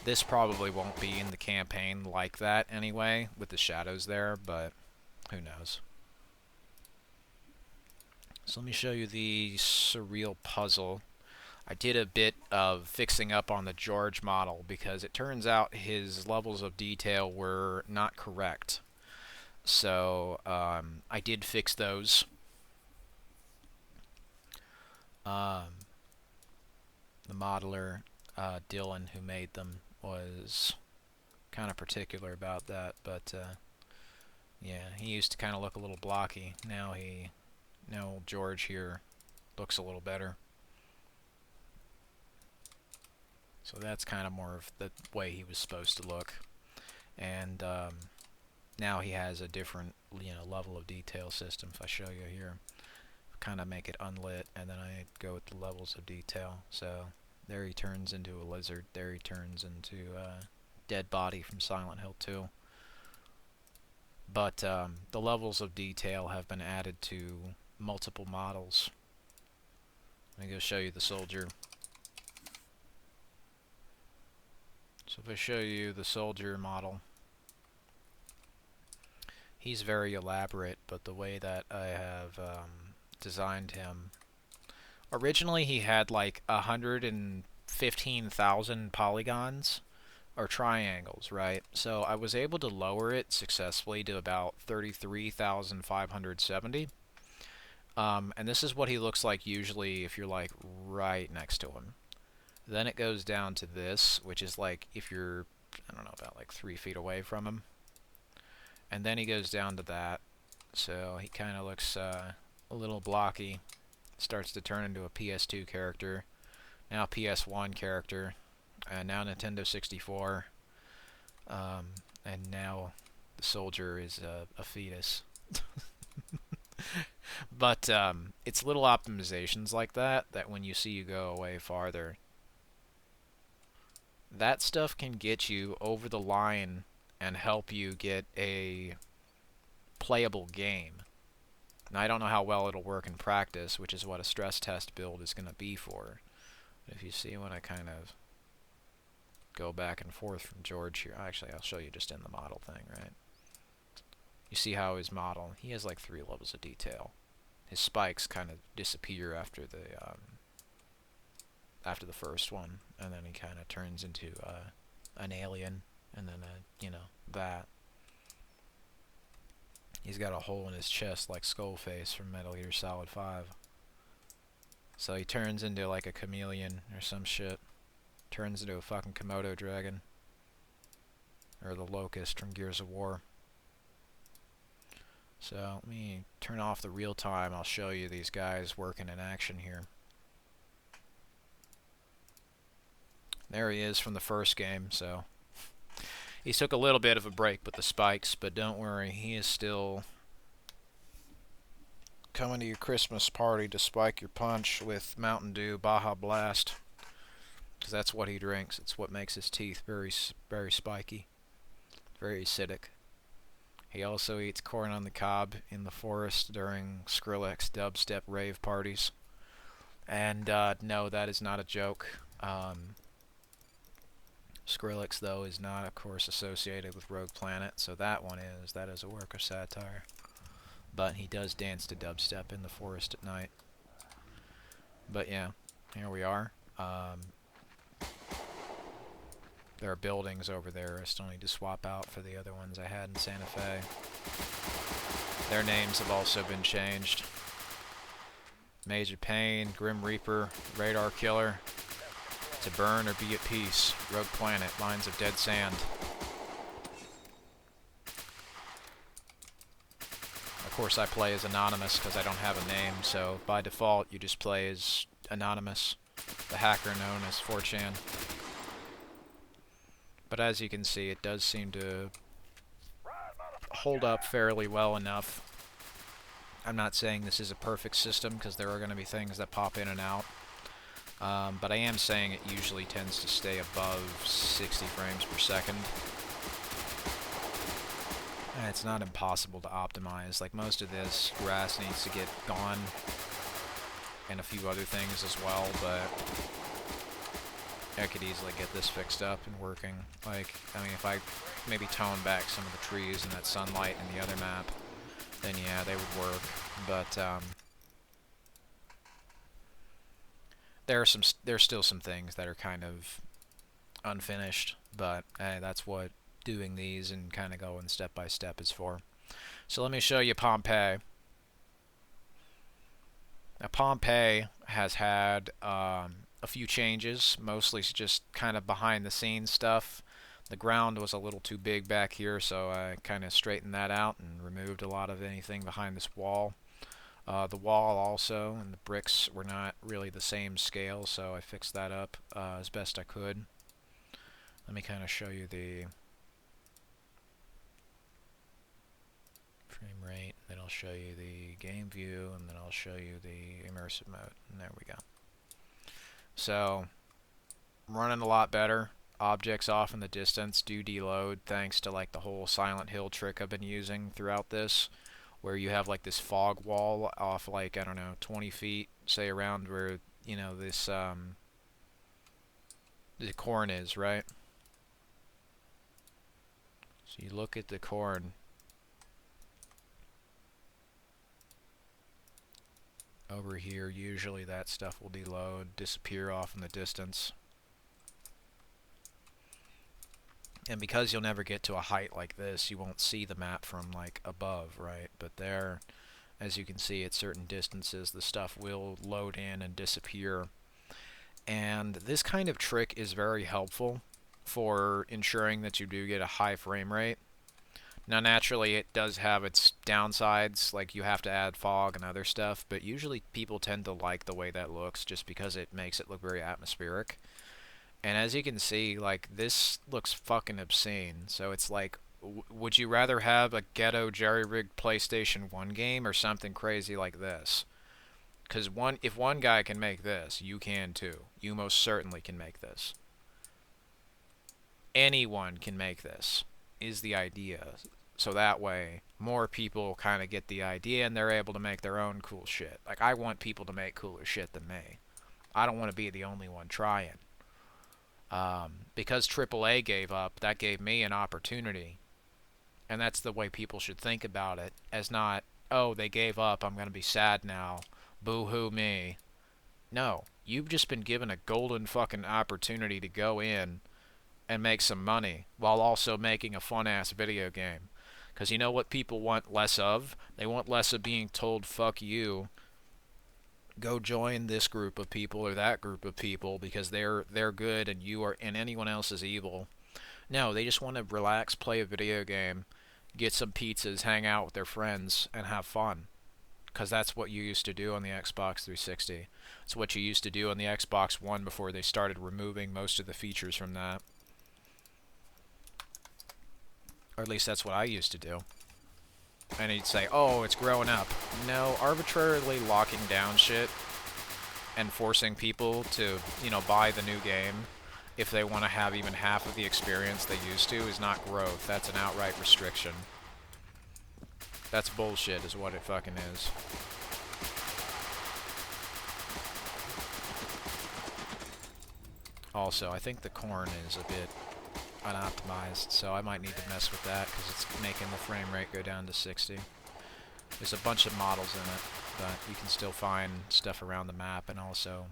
This probably won't be in the campaign like that anyway, with the shadows there, but who knows. So let me show you the surreal puzzle. I did a bit of fixing up on the George model because it turns out his levels of detail were not correct. So I did fix those. The modeler, Dylan, who made them, was kind of particular about that, but yeah, he used to kind of look a little blocky. Now old George here looks a little better. So that's kind of more of the way he was supposed to look. And now he has a different, you know, level of detail system. If I show you here, kind of make it unlit, and then I go with the levels of detail. So there he turns into a lizard. There he turns into a dead body from Silent Hill 2. But the levels of detail have been added to multiple models. Let me go show you the soldier. So if I show you the soldier model, he's very elaborate, but the way that I have designed him, originally he had like 115,000 polygons or triangles, right? So I was able to lower it successfully to about 33,570. And this is what he looks like usually if you're like right next to him. Then it goes down to this, which is like if you're, I don't know, about like 3 feet away from him. And then he goes down to that. So he kind of looks a little blocky. Starts to turn into a PS2 character. Now PS1 character. Now Nintendo 64. And now the soldier is a fetus. But it's little optimizations like that when you see you go away farther, that stuff can get you over the line and help you get a playable game. Now, I don't know how well it'll work in practice, which is what a stress test build is going to be for. But if you see when I kind of go back and forth from George here, actually, I'll show you just in the model thing, right? You see how his model, he has like 3 levels of detail. His spikes kind of disappear after the first one, and then he kind of turns into an alien, and then that. He's got a hole in his chest like Skullface from Metal Gear Solid 5. So he turns into like a chameleon or some shit. Turns into a fucking Komodo dragon. Or the Locust from Gears of War. So let me turn off the real time. I'll show you these guys working in action here. There he is from the first game, so he took a little bit of a break with the spikes, but don't worry, he is still coming to your Christmas party to spike your punch with Mountain Dew Baja Blast, because that's what he drinks. It's what makes his teeth very, very spiky, very acidic. He also eats corn on the cob in the forest during Skrillex dubstep rave parties. And no, that is not a joke. Skrillex, though, is not, of course, associated with Rogue Planet, so that is a work of satire. But he does dance to dubstep in the forest at night. But yeah, here we are. There are buildings over there I still need to swap out for the other ones I had in Santa Fe. Their names have also been changed. Major Pain, Grim Reaper, Radar Killer, To Burn or Be at Peace, Rogue Planet, Lines of Dead Sand. Of course I play as Anonymous because I don't have a name, so by default you just play as Anonymous, the hacker known as 4chan. But as you can see, it does seem to hold up fairly well enough. I'm not saying this is a perfect system because there are going to be things that pop in and out. But I am saying it usually tends to stay above 60 frames per second. And it's not impossible to optimize. Like most of this grass needs to get gone and a few other things as well, but I could easily get this fixed up and working. Like, I mean, if I maybe tone back some of the trees and that sunlight in the other map, then yeah, they would work. But there's still some things that are kind of unfinished, but that's what doing these and kind of going step by step is for. So let me show you Pompeii. Now Pompeii has had a few changes, mostly just kind of behind the scenes stuff. The ground was a little too big back here, so I kind of straightened that out and removed a lot of anything behind this wall. The wall also and the bricks were not really the same scale, so I fixed that up as best I could. Let me kind of show you the frame rate, then I'll show you the game view, and then I'll show you the immersive mode, and there we go. So, running a lot better. Objects off in the distance do deload thanks to like the whole Silent Hill trick I've been using throughout this, where you have like this fog wall off like, I don't know, 20 feet, say around where, you know, this the corn is, right? So you look at the corn over here, usually that stuff will deload, disappear off in the distance. And because you'll never get to a height like this, you won't see the map from like above, right? But there, as you can see at certain distances, the stuff will load in and disappear. And this kind of trick is very helpful for ensuring that you do get a high frame rate. Now naturally it does have its downsides, like you have to add fog and other stuff, but usually people tend to like the way that looks just because it makes it look very atmospheric. And as you can see, like, this looks fucking obscene. So it's like, would you rather have a ghetto jerry-rigged PlayStation 1 game or something crazy like this? Because if one guy can make this, you can too. You most certainly can make this. Anyone can make this, is the idea. So that way, more people kind of get the idea and they're able to make their own cool shit. Like, I want people to make cooler shit than me. I don't want to be the only one trying. Because AAA gave up, that gave me an opportunity. And that's the way people should think about it, as not, oh, they gave up, I'm going to be sad now. Boo-hoo me. No, you've just been given a golden fucking opportunity to go in and make some money while also making a fun-ass video game. Because you know what people want less of? They want less of being told, fuck you, go join this group of people or that group of people because they're good and you are, and anyone else is evil. No, they just want to relax, play a video game, get some pizzas, hang out with their friends, and have fun. Because that's what you used to do on the Xbox 360. It's what you used to do on the Xbox One before they started removing most of the features from that. Or at least that's what I used to do. And he'd say, oh, it's growing up. No, arbitrarily locking down shit and forcing people to, you know, buy the new game if they want to have even half of the experience they used to is not growth. That's an outright restriction. That's bullshit is what it fucking is. Also, I think the corn is a bit unoptimized, so I might need to mess with that because it's making the frame rate go down to 60. There's a bunch of models in it, but you can still find stuff around the map, and also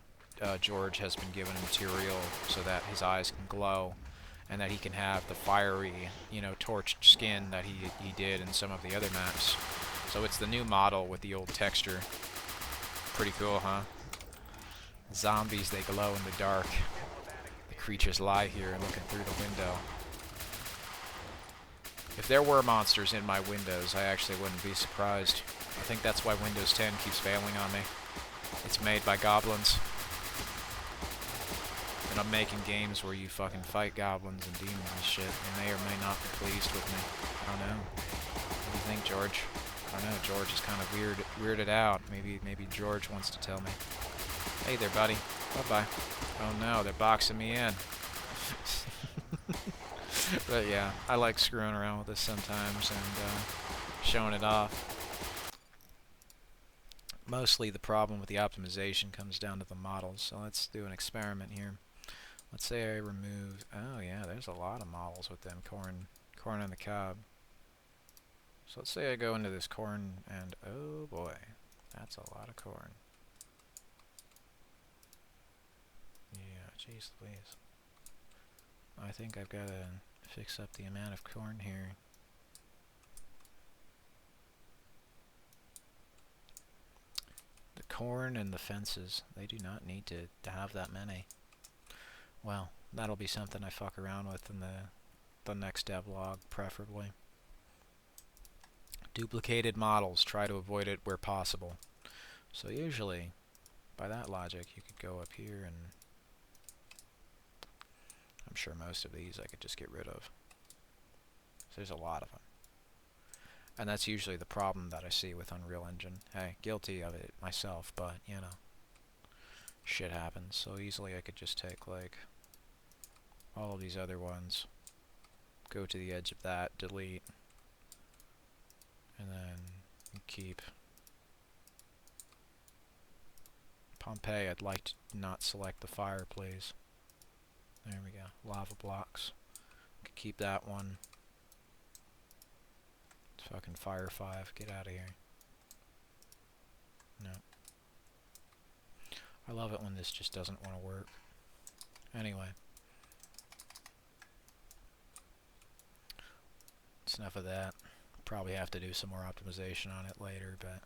George has been given a material so that his eyes can glow and that he can have the fiery, you know, torched skin that he did in some of the other maps. So it's the new model with the old texture. Pretty cool, huh? Zombies, they glow in the dark. The creatures lie here looking through the window. If there were monsters in my windows, I actually wouldn't be surprised. I think that's why Windows 10 keeps failing on me. It's made by Goblins. And I'm making games where you fucking fight goblins and demons and shit. They may or may not be pleased with me. I don't know. What do you think, George? I don't know. George is kind of weirded out. Maybe George wants to tell me. Hey there, buddy. Bye-bye. Oh no, they're boxing me in. But yeah, I like screwing around with this sometimes and showing it off. Mostly the problem with the optimization comes down to the models, so let's do an experiment here. Let's say I remove, oh yeah, there's a lot of models within corn on the cob. So let's say I go into this corn and, oh boy, that's a lot of corn. Yeah, jeez Louise. I think I've got to fix up the amount of corn here. The corn and the fences, they do not need to have that many. Well, that'll be something I fuck around with in the next devlog, preferably. Duplicated models, try to avoid it where possible. So usually, by that logic, you could go up here and I'm sure most of these I could just get rid of. So there's a lot of them. And that's usually the problem that I see with Unreal Engine. Hey, guilty of it myself, but, you know, shit happens. So easily I could just take, like, all of these other ones, go to the edge of that, delete, and then keep. Pompeii, I'd like to not select the fire, please. There we go. Lava blocks. Could keep that one. Fucking Fire 5, get out of here. No. I love it when this just doesn't want to work. Anyway. That's enough of that. Probably have to do some more optimization on it later, but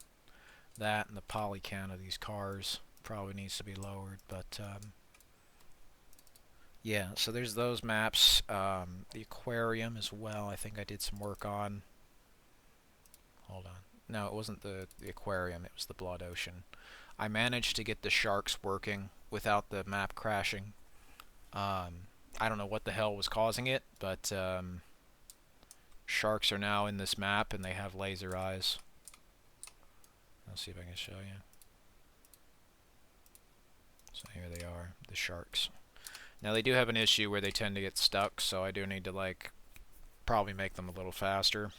that and the poly count of these cars probably needs to be lowered, but yeah, so there's those maps. The aquarium as well, I think I did some work on. Hold on. No, it wasn't the aquarium, it was the Blood Ocean. I managed to get the sharks working without the map crashing. I don't know what the hell was causing it, but sharks are now in this map and they have laser eyes. I'll see if I can show you. So here they are, the sharks. Now they do have an issue where they tend to get stuck, so I do need to like probably make them a little faster.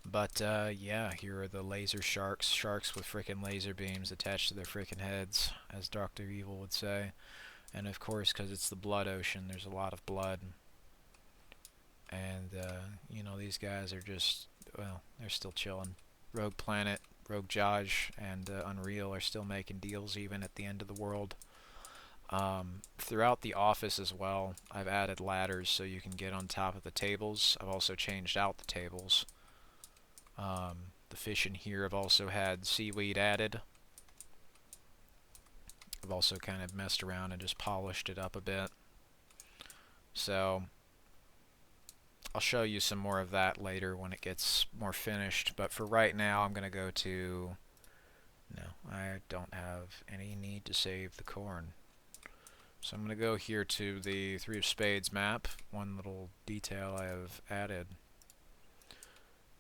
But yeah, here are the laser sharks. Sharks with freaking laser beams attached to their freaking heads, as Dr. Evil would say. And of course, because it's the Blood Ocean, there's a lot of blood. And, you know, these guys are just, well, they're still chilling. Rogue Planet, Rogue Jaj, and Unreal are still making deals even at the end of the world. Throughout the office as well, I've added ladders so you can get on top of the tables. I've also changed out the tables. The fish in here have also had seaweed added. I've also kind of messed around and just polished it up a bit. So I'll show you some more of that later when it gets more finished, but for right now I'm going to go to... No, I don't have any need to save the corn. So I'm going to go here to the Three of Spades map. One little detail I have added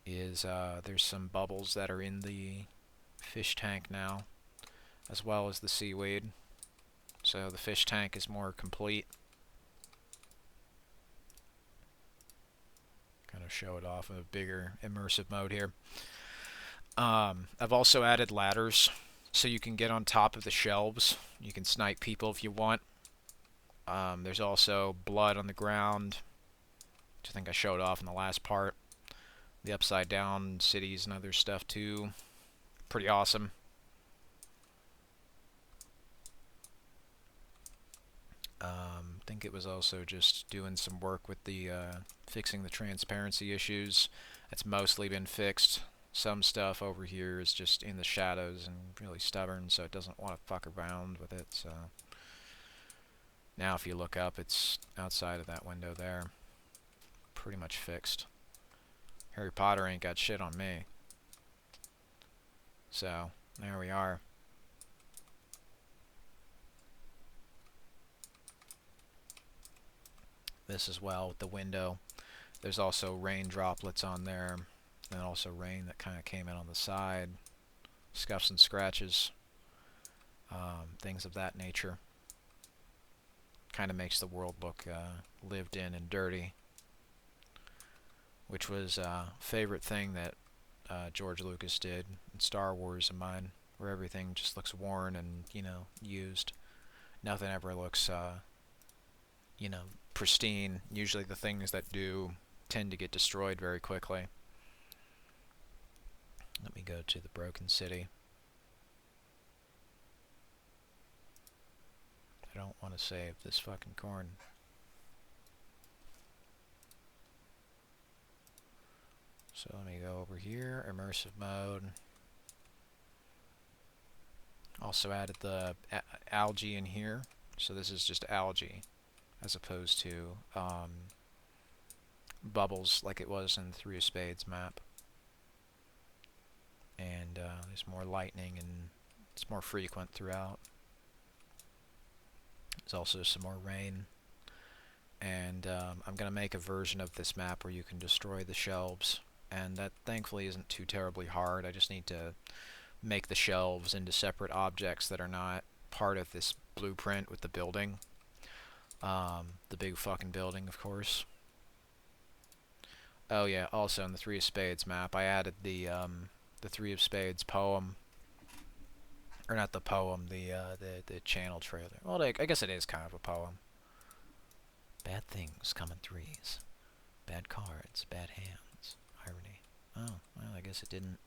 is there's some bubbles that are in the fish tank now, as well as the seaweed. So the fish tank is more complete. Kind of show it off in a bigger immersive mode here. I've also added ladders so you can get on top of the shelves. You can snipe people if you want. There's also blood on the ground, which I think I showed off in the last part. The upside down cities and other stuff too. Pretty awesome. I think it was also just doing some work with the fixing the transparency issues. It's mostly been fixed. Some stuff over here is just in the shadows and really stubborn, so it doesn't want to fuck around with it. So now if you look up, it's outside of that window there. Pretty much fixed. Harry Potter ain't got shit on me. So there we are. This as well with the window. There's also rain droplets on there, and also rain that kind of came in on the side. Scuffs and scratches. Things of that nature. Kind of makes the world look lived in and dirty. Which was a favorite thing that George Lucas did in Star Wars of mine, where everything just looks worn and, you know, used. Nothing ever looks, you know, pristine. Usually the things that do tend to get destroyed very quickly. Let me go to the Broken City. I don't want to save this fucking corn. So let me go over here, immersive mode. Also added the algae in here. So this is just algae, as opposed to bubbles like it was in the Three of Spades map. And there's more lightning and it's more frequent throughout. There's also some more rain. And I'm going to make a version of this map where you can destroy the shelves. And that thankfully isn't too terribly hard. I just need to make the shelves into separate objects that are not part of this blueprint with the building. The big fucking building, of course. Oh yeah, also in the Three of Spades map, I added the Three of Spades poem. Or not the poem, the channel trailer. Well, I guess it is kind of a poem. Bad things come in threes. Bad cards, bad hands. Oh, well, I guess it didn't.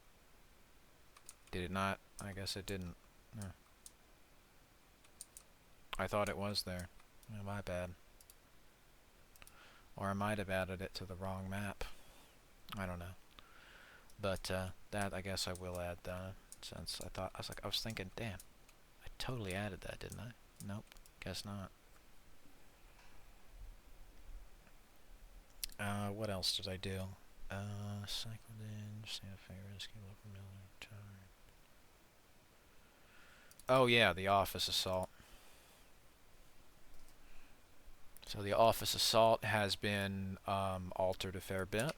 Did it not? I guess it didn't. No. I thought it was there. Oh, my bad. Or I might have added it to the wrong map. I don't know. But that I guess I will add since I was thinking, damn, I totally added that, didn't I? Nope, guess not. What else did I do? Cycled in, Santa Fe, rescue local military. Oh yeah, the office assault. So the office assault has been altered a fair bit.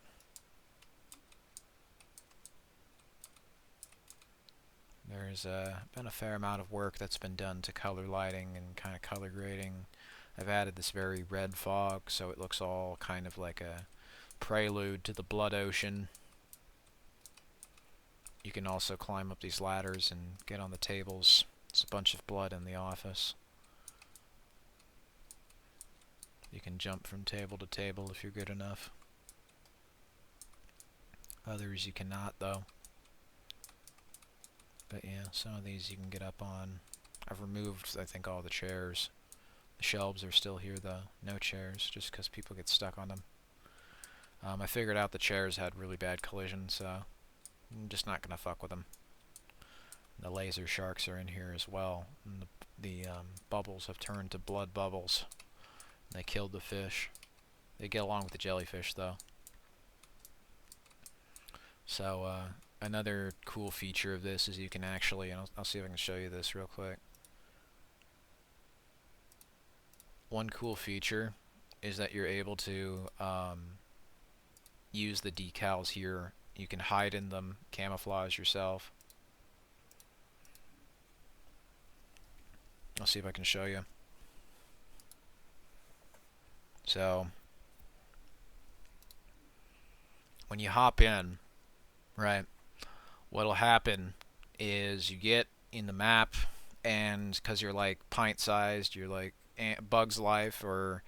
There's been a fair amount of work that's been done to color lighting and kind of color grading. I've added this very red fog, so it looks all kind of like a prelude to the blood ocean. You can also climb up these ladders and get on the tables. It's a bunch of blood in the office. You can jump from table to table if you're good enough. Others you cannot, though. But yeah, some of these you can get up on. I've removed, I think, all the chairs. The shelves are still here, though. No chairs, just because people get stuck on them. I figured out the chairs had really bad collision, so I'm just not going to fuck with them. The laser sharks are in here as well. And the bubbles have turned to blood bubbles. They killed the fish. They get along with the jellyfish, though. So, another cool feature of this is you can actually, and I'll see if I can show you this real quick. One cool feature is that you're able to use the decals here. You can hide in them, camouflage yourself. I'll see if I can show you. So, when you hop in, right, what'll happen is you get in the map, and because you're like pint-sized, you're like Bug's Life or,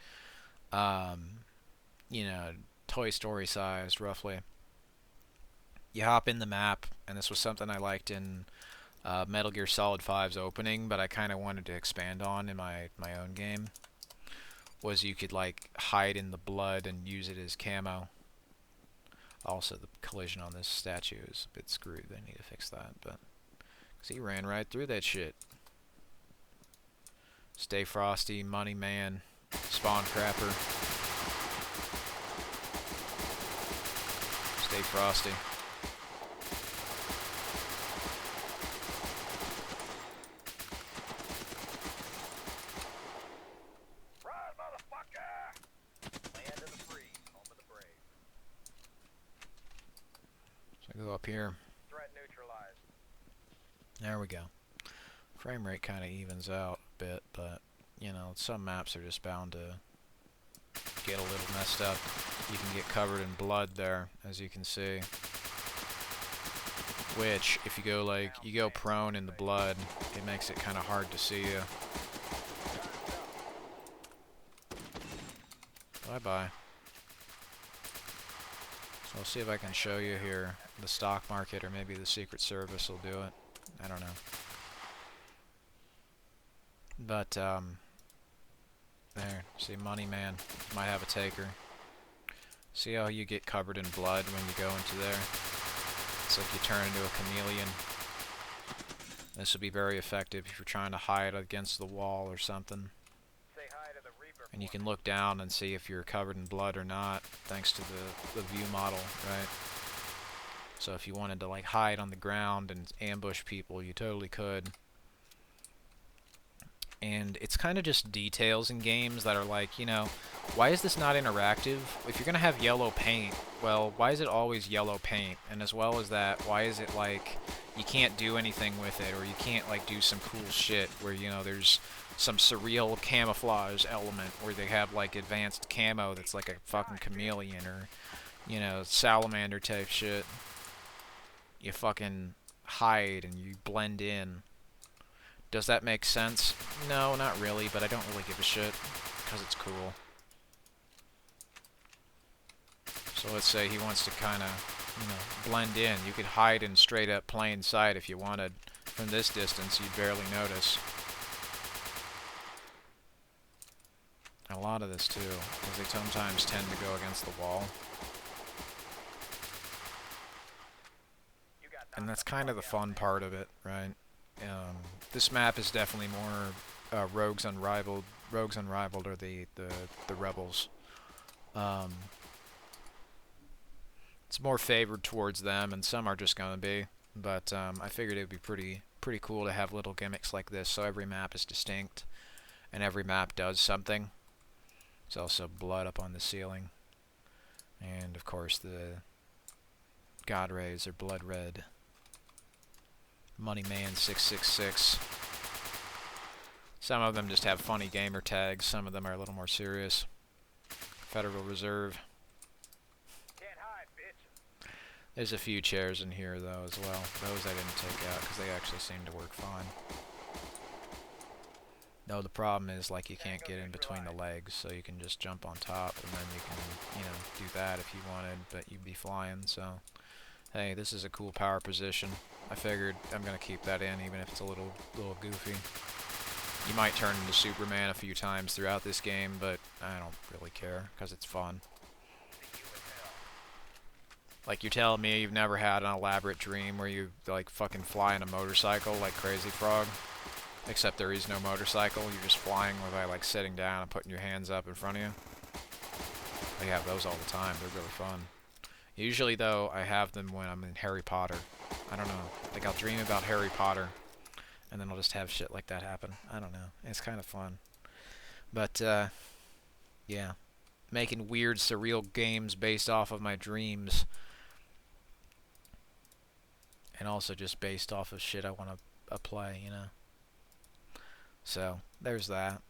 you know, Toy Story sized, roughly. You hop in the map, and this was something I liked in Metal Gear Solid 5's opening, but I kind of wanted to expand on in my own game, was you could like hide in the blood and use it as camo. Also, the collision on this statue is a bit screwed. They need to fix that, but cause he ran right through that shit. Stay Frosty, Money Man, Spawn Crapper. Stay Frosty. Run, motherfucker! Land of the free, home of the brave. So I go up here. Threat neutralized. There we go. Frame rate kind of evens out a bit, but you know, some maps are just bound to get a little messed up. You can get covered in blood there, as you can see. Which, if you go like, you go prone in the blood, it makes it kind of hard to see you. Bye-bye. So I'll see if I can show you here the stock market, or maybe the Secret Service will do it. I don't know. But, there, see, Money Man might have a taker. See how you get covered in blood when you go into there? It's like you turn into a chameleon. This would be very effective if you're trying to hide against the wall or something. Say hi to the Reaper. And you can look down and see if you're covered in blood or not, thanks to the view model, right? So if you wanted to like hide on the ground and ambush people, you totally could. And it's kind of just details in games that are like, you know, why is this not interactive? If you're going to have yellow paint, well, why is it always yellow paint? And as well as that, why is it like you can't do anything with it, or you can't like do some cool shit where, you know, there's some surreal camouflage element where they have like advanced camo that's like a fucking chameleon, or, you know, salamander type shit. You fucking hide and you blend in. Does that make sense? No, not really, but I don't really give a shit, because it's cool. So let's say he wants to kind of, you know, blend in. You could hide in straight up plain sight if you wanted. From this distance, you'd barely notice. A lot of this too, because they sometimes tend to go against the wall. And that's kind of the fun part of it, right? This map is definitely more Rogues Unrivaled. Rogues Unrivaled are the rebels. Um, it's more favored towards them, and some are just gonna be. But I figured it would be pretty cool to have little gimmicks like this, so every map is distinct, and every map does something. There's also blood up on the ceiling, and of course the God rays are blood red. Moneyman 666. Some of them just have funny gamer tags. Some of them are a little more serious. Federal Reserve. Can't hide, bitch. There's a few chairs in here though as well. Those I didn't take out because they actually seem to work fine. No, the problem is like you can't get in between the legs, so you can just jump on top and then you can, you know, do that if you wanted, but you'd be flying, so hey, this is a cool power position. I figured I'm gonna keep that in even if it's a little goofy. You might turn into Superman a few times throughout this game, but I don't really care because it's fun. Like you're telling me you've never had an elaborate dream where you like fucking fly in a motorcycle like Crazy Frog? Except there is no motorcycle, you're just flying by like sitting down and putting your hands up in front of you. I have those all the time, they're really fun. Usually though, I have them when I'm in Harry Potter. I don't know, like I'll dream about Harry Potter, and then I'll just have shit like that happen. I don't know, it's kind of fun. But, yeah. Making weird, surreal games based off of my dreams. And also just based off of shit I want to play, you know? So, there's that.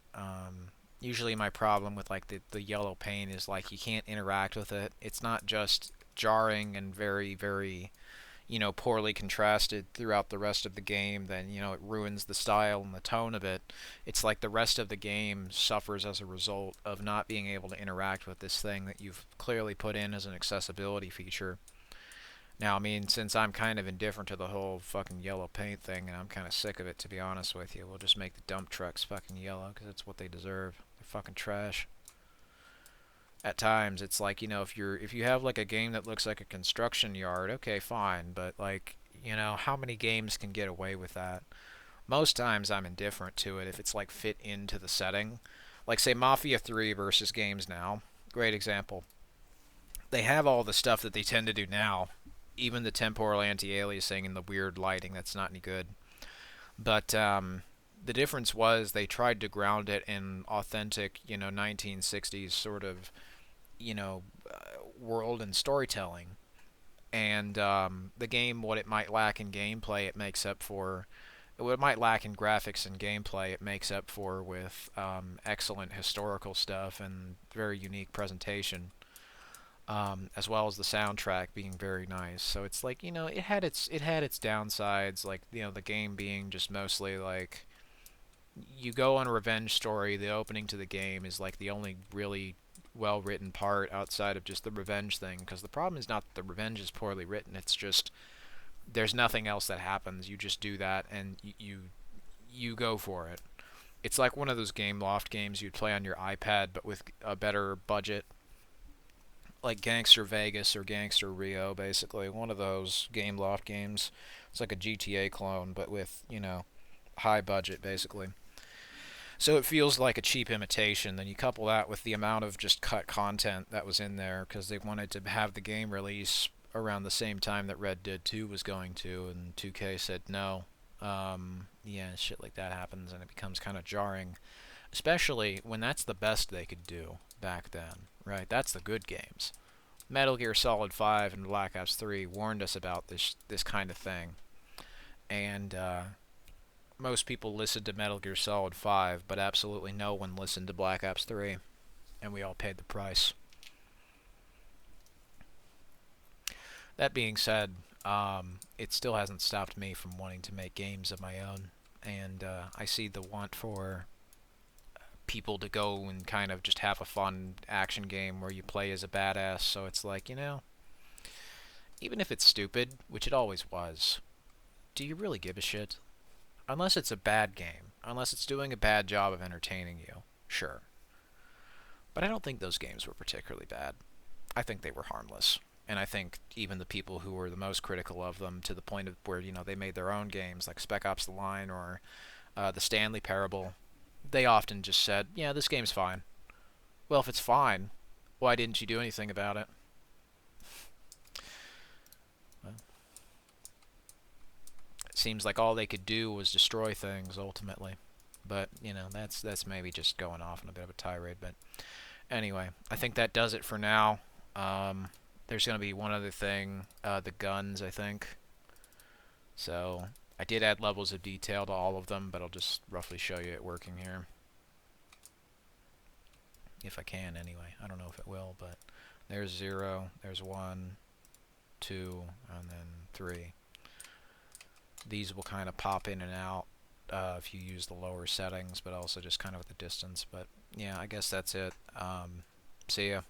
Usually my problem with like the yellow paint is like you can't interact with it. It's not just jarring and very, very, you know, poorly contrasted throughout the rest of the game, then, you know, it ruins the style and the tone of it. It's like the rest of the game suffers as a result of not being able to interact with this thing that you've clearly put in as an accessibility feature. Now, I mean, since I'm kind of indifferent to the whole fucking yellow paint thing, and I'm kind of sick of it, to be honest with you, we'll just make the dump trucks fucking yellow, because that's what they deserve. They're fucking trash. At times, it's like, you know, if you have like a game that looks like a construction yard, okay, fine, but like, you know, how many games can get away with that? Most times I'm indifferent to it if it's like fit into the setting. Like say Mafia 3 versus Games Now. Great example. They have all the stuff that they tend to do now, even the temporal anti-aliasing and the weird lighting that's not any good. But the difference was they tried to ground it in authentic, you know, 1960s sort of, you know, world and storytelling. And the game, what it might lack in gameplay, it makes up for. What it might lack in graphics and gameplay, it makes up for with excellent historical stuff and very unique presentation, as well as the soundtrack being very nice. So it's like, you know, it had its downsides, like, you know, the game being just mostly like you go on a revenge story. The opening to the game is like the only really well written part outside of just the revenge thing, because the problem is not that the revenge is poorly written, it's just there's nothing else that happens. You just do that and you go for it. It's like one of those Game Loft games you'd play on your iPad but with a better budget, like Gangster Vegas or Gangster Rio, basically one of those Game Loft games. It's like a GTA clone but with, you know, high budget basically. So it feels like a cheap imitation. Then you couple that with the amount of just cut content that was in there because they wanted to have the game release around the same time that Red Dead 2 was going to, and 2K said no. Yeah, shit like that happens, and it becomes kind of jarring, especially when that's the best they could do back then, right? That's the good games. Metal Gear Solid 5 and Black Ops 3 warned us about this kind of thing, and most people listened to Metal Gear Solid 5, but absolutely no one listened to Black Ops 3, and we all paid the price. That being said, it still hasn't stopped me from wanting to make games of my own, and I see the want for people to go and kind of just have a fun action game where you play as a badass, so it's like, you know, even if it's stupid, which it always was, do you really give a shit? Unless it's a bad game, unless it's doing a bad job of entertaining you, sure. But I don't think those games were particularly bad. I think they were harmless. And I think even the people who were the most critical of them, to the point of where, they made their own games, like Spec Ops The Line or the Stanley Parable, they often just said, yeah, this game's fine. Well, if it's fine, why didn't you do anything about it? Well, it seems like all they could do was destroy things, ultimately. But, that's maybe just going off on a bit of a tirade. But anyway, I think that does it for now. There's going to be one other thing, the guns, I think. So I did add levels of detail to all of them, but I'll just roughly show you it working here. If I can, anyway. I don't know if it will, but there's 0, there's 1, 2, and then 3. These will kind of pop in and out if you use the lower settings, but also just kind of at the distance. But yeah, I guess that's it. See ya.